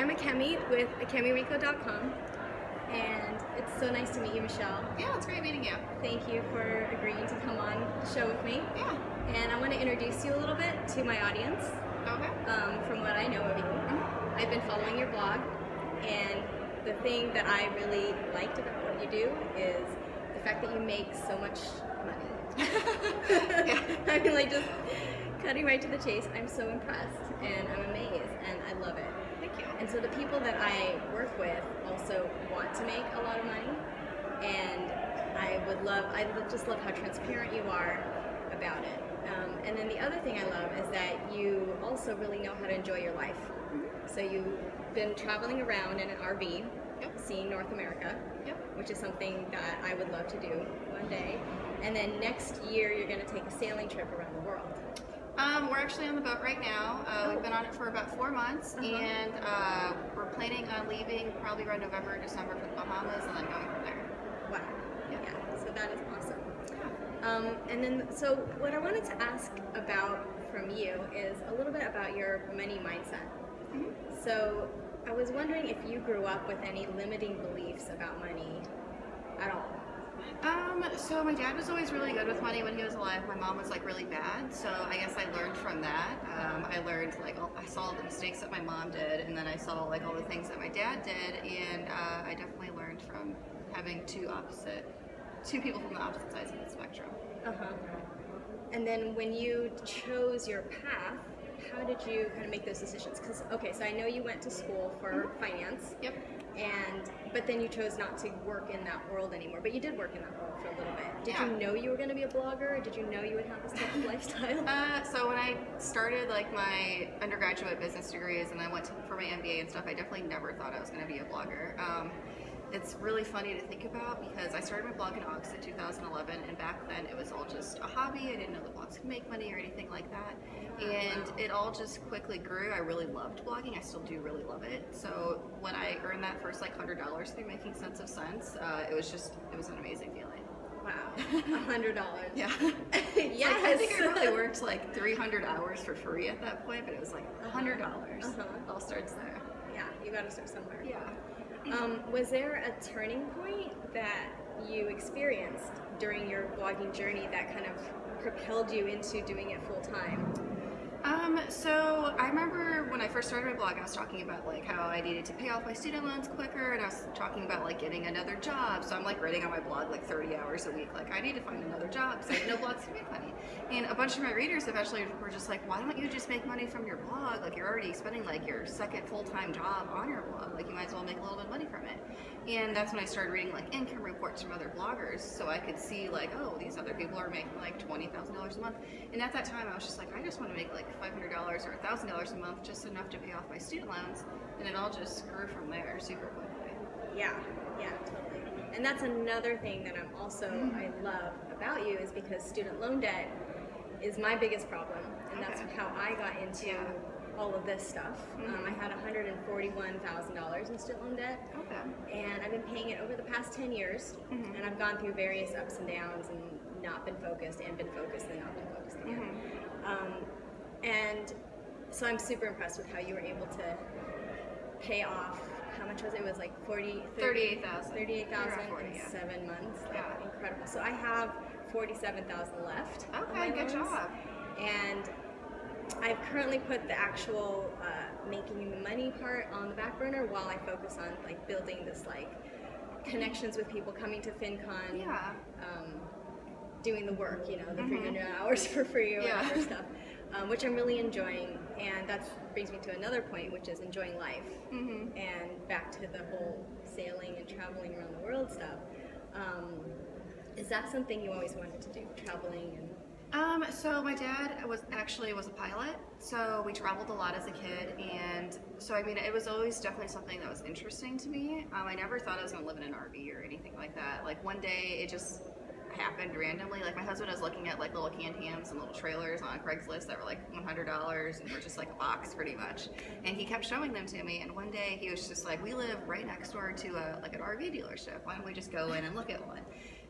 I'm a chemi with chemirico.com, and it's so nice to meet you, Michelle. Yeah, it's great meeting you. Thank you for agreeing to come on the show with me. Yeah. And I want to introduce you a little bit to my audience. Okay. From what I know of you. I've been following your blog, and the thing that I really liked about what you do is the fact that you make so much money. Yeah. I mean, like, just cutting right to the chase, I'm so impressed, and I'm amazed, and I love it. Thank you. And so the people that I work with also want to make a lot of money, and I just love how transparent you are about it. And then the other thing I love is that you also really know how to enjoy your life. So you've been traveling around in an RV, seeing North America, which is something that I would love to do one day. And then next year you're going to take a sailing trip around the world. We're actually on the boat right now. We've been on it for about 4 months, and we're planning on leaving probably around November or December for the Bahamas, and then going from there. Wow. Yeah. So that is awesome. And then, so what I wanted to ask about from you is a little bit about your money mindset. So I was wondering if you grew up with any limiting beliefs about money at all. So my dad was always really good with money when he was alive. My mom was like really bad, so I guess I learned from that. I learned I saw the mistakes that my mom did, and then I saw like all the things that my dad did, and I definitely learned from having two people from the opposite sides of the spectrum. And then when you chose your path, how did you kind of make those decisions? Because, okay, so I know you went to school for finance. Yep. But then you chose not to work in that world anymore. But you did work in that world for a little bit. Did Yeah. you know you were going to be a blogger? Or did you know you would have this type of lifestyle? So when I started like my undergraduate business degrees and I went for my MBA and stuff, I definitely never thought I was going to be a blogger. It's really funny to think about because I started my blog in August of 2011, and back then it was all just a hobby. I didn't know that blogs could make money or anything like that, and it all just quickly grew. I really loved blogging. I still do really love it. So when I earned that first like $100 through Making Sense of Sense, it was an amazing feeling. Wow, $100. Yeah. Yes. Like, I think I probably worked like 300 hours for free at that point, but it was like $100. It all starts there. Yeah, you got to start somewhere. Yeah. Was there a turning point that you experienced during your blogging journey that kind of propelled you into doing it full time? So I remember when I first started my blog, I was talking about like how I needed to pay off my student loans quicker, and I was talking about like getting another job. So I'm like writing on my blog like 30 hours a week, like I need to find another job because I didn't know blogs could make money. And a bunch of my readers eventually were just like, why don't you just make money from your blog? Like you're already spending like your second full-time job on your blog, like you might as well make a little bit of money from it. And that's when I started reading like income reports from other bloggers, so I could see like, oh, these other people are making like $20,000 a month. And at that time I was just like, I just want to make like $500 or $1,000 a month, just enough to pay off my student loans, and it all just grew from there super quickly. Yeah, totally. And that's another thing that I love about you is because student loan debt is my biggest problem, and that's how I got into all of this stuff. I had $141,000 in student loan debt, and I've been paying it over the past 10 years, and I've gone through various ups and downs and not been focused and been focused and not been focused again. And so I'm super impressed with how you were able to pay off, how much was it? It was like $38,000 in 7 months. Like, incredible. So I have $47,000 left. Okay, good job. And I've currently put the actual making the money part on the back burner while I focus on like building this like connections with people, coming to FinCon, doing the work, the 300 hours for free or whatever stuff, which I'm really enjoying. And that brings me to another point, which is enjoying life. And back to the whole sailing and traveling around the world stuff. Is that something you always wanted to do, traveling and... So my dad was a pilot, so we traveled a lot as a kid, and so I mean it was always definitely something that was interesting to me. I never thought I was going to live in an RV or anything like that. Like one day it just happened randomly. Like my husband was looking at like little canned hams and little trailers on Craigslist that were like $100 and were just like a box pretty much, and he kept showing them to me, and one day he was just like, we live right next door to an RV dealership, why don't we just go in and look at one?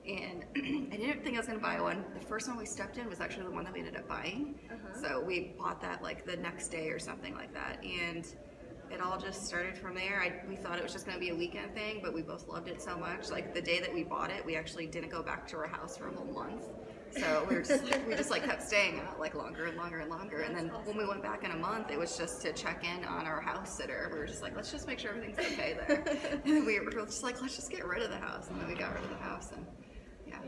And I didn't think I was going to buy one. The first one we stepped in was actually the one that we ended up buying. So we bought that like the next day or something like that. And it all just started from there. We thought it was just going to be a weekend thing, but we both loved it so much. Like the day that we bought it, we actually didn't go back to our house for a whole month. So we just like kept staying out like longer and longer and longer. And then when we went back in a month, it was just to check in on our house sitter. We were just like, let's just make sure everything's okay there. And then we were just like, let's just get rid of the house. And then we got rid of the house, and yeah.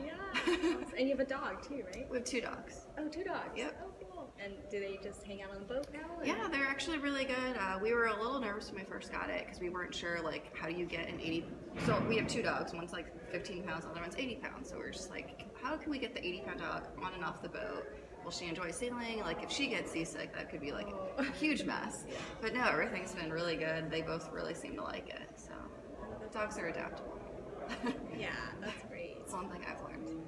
And you have a dog too, right? We have 2 dogs. Oh, 2 dogs. Yep. Oh, cool. And do they just hang out on the boat now? Or? Yeah, they're actually really good. We were a little nervous when we first got it because we weren't sure like how do you get an 80. So we have 2 dogs. One's like 15 pounds, the other one's 80 pounds. So we're just like, how can we get the 80-pound dog on and off the boat? Will she enjoy sailing? Like if she gets seasick, that could be like a huge mess. But no, everything's been really good. They both really seem to like it. So the dogs are adaptable. Yeah, that's great. It's one thing I've learned.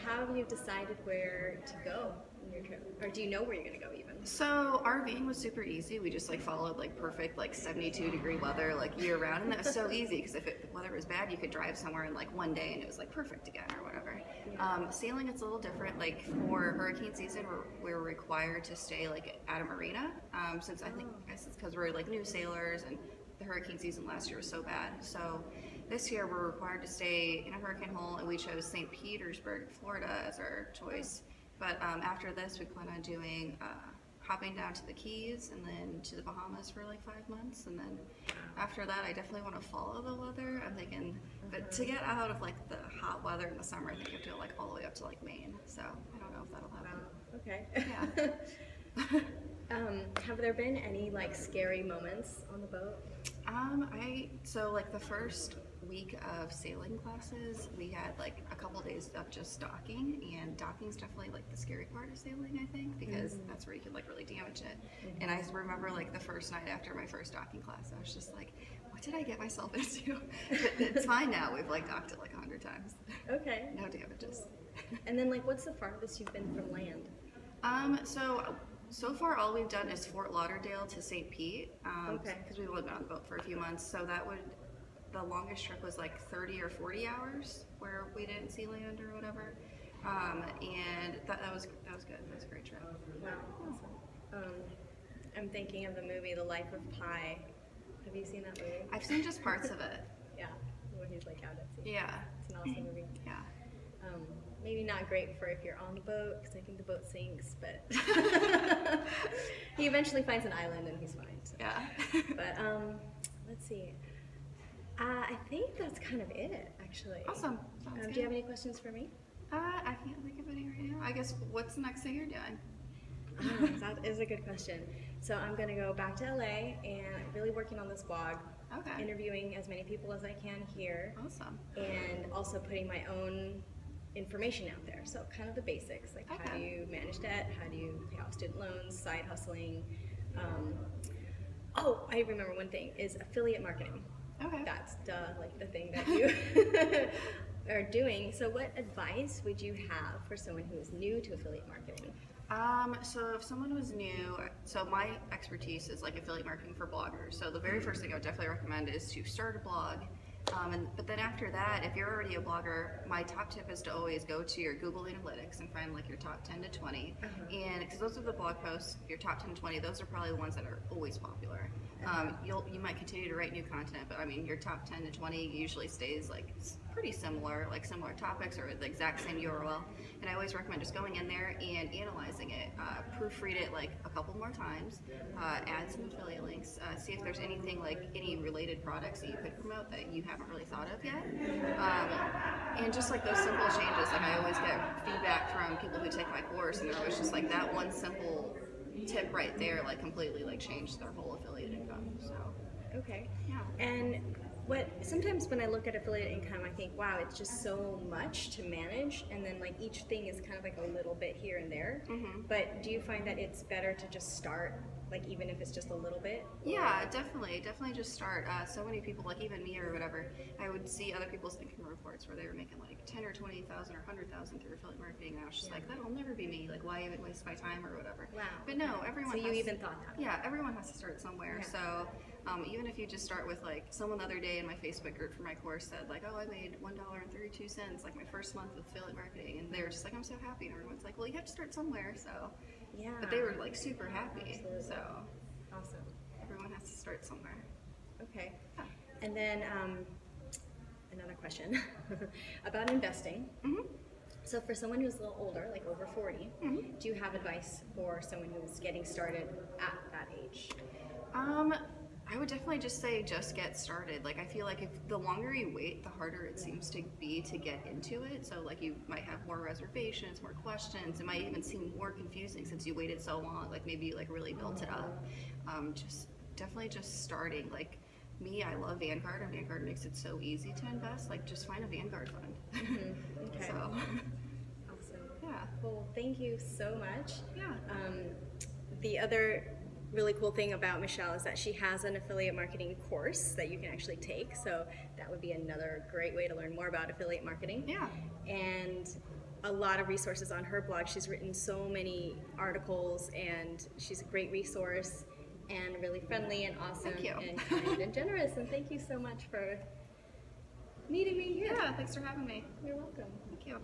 How have you decided where to go in your trip? Or do you know where you're going to go even? So RVing was super easy. We just like followed like perfect like 72-degree weather like year round, and that was so easy because if the weather was bad, you could drive somewhere in like one day and it was like perfect again or whatever. Sailing, it's a little different. Like for hurricane season, we're required to stay like at a marina. Since I guess it's because we're like new sailors and the hurricane season last year was so bad. So this year we're required to stay in a hurricane hole, and we chose St. Petersburg, Florida as our choice. But after this, we plan on doing hopping down to the Keys and then to the Bahamas for like 5 months. And then after that, I definitely want to follow the weather. I'm thinking, but to get out of like the hot weather in the summer, I think you have to go like all the way up to like Maine. So I don't know if that'll happen. Okay. Yeah. Have there been any like scary moments on the boat? So like the first week of sailing classes, we had like a couple days of just docking, and docking's definitely like the scary part of sailing, I think, because that's where you can like really damage it. And I remember like the first night after my first docking class, I was just like, what did I get myself into? But it's fine now. We've like docked it like 100 times. Okay. No damages. And then like what's the farthest you've been from land? So far all we've done is Fort Lauderdale to St. Pete, because we've only been on the boat for a few months. So the longest trip was like 30 or 40 hours where we didn't see land or whatever, and that was good. That was a great trip. Wow. Awesome. I'm thinking of the movie The Life of Pi. Have you seen that movie? I've seen just parts of it. Yeah, where he's like out at sea. Yeah. It's an awesome movie. Yeah. Maybe not great for if you're on the boat, because I think the boat sinks, but he eventually finds an island and he's fine. So. Yeah. But let's see. I think that's kind of it, actually. Awesome. Do you have any questions for me? I can't think of any right now. I guess what's the next thing you're doing? That is a good question. So I'm going to go back to LA and really working on this blog. Okay. Interviewing as many people as I can here. Awesome. And also putting my own information out there. So kind of the basics, like how do you manage debt, how do you pay off student loans, side hustling. I remember one thing is affiliate marketing. Okay. That's like the thing that you are doing. So what advice would you have for someone who is new to affiliate marketing? So if someone was new, so my expertise is like affiliate marketing for bloggers. So the very first thing I would definitely recommend is to start a blog. But then after that, if you're already a blogger, my top tip is to always go to your Google Analytics and find like your top 10 to 20. And because those are the blog posts, your top 10 to 20, those are probably the ones that are always popular. You might continue to write new content, but I mean, your top 10 to 20 usually stays like pretty similar, like similar topics or the exact same URL. And I always recommend just going in there and analyzing it, proofread it like a couple more times, add some affiliate links, see if there's anything like any related products that you could promote that you haven't really thought of yet. And just like those simple changes, like I always get feedback from people who take my course, and they're always just like that one simple tip right there like completely like changed their whole affiliate income. So okay. yeah. And sometimes when I look at affiliate income, I think, wow, it's just so much to manage, and then like each thing is kind of like a little bit here and there. But do you find that it's better to just start, like even if it's just a little bit? Yeah, definitely just start. So many people, like even me or whatever, I would see other people's income reports where they were making like 10 or 20,000 or 100,000 through affiliate marketing, and I was just like, that'll never be me. Like, why even waste my time or whatever? Wow. But no, everyone. So you even thought that? Yeah, everyone has to start somewhere. Yeah. So even if you just start with like someone the other day in my Facebook group for my course said like, oh, I made $1.32 like my first month with affiliate marketing, and they were just like, I'm so happy, and everyone's like, well, you have to start somewhere. So yeah. But they were like super happy. Absolutely. So awesome. everyone has start somewhere. Okay. Yeah. And then another question about investing. Mm-hmm. So for someone who's a little older, like over 40, do you have advice for someone who's getting started at that age? I would definitely just say just get started. Like I feel like if the longer you wait, the harder it seems to be to get into it. So like you might have more reservations, more questions. It might even seem more confusing since you waited so long. Like maybe you like really built it up. Just definitely just starting. Like me, I love Vanguard, and Vanguard makes it so easy to invest. Like just find a Vanguard fund. Okay. So Awesome. yeah. Well, thank you so much. Yeah. The other really cool thing about Michelle is that she has an affiliate marketing course that you can actually take. So that would be another great way to learn more about affiliate marketing. Yeah. And a lot of resources on her blog. She's written so many articles, and she's a great resource and really friendly and awesome Thank you. and kind and generous. And thank you so much for meeting me here. Yeah, thanks for having me. You're welcome. Thank you.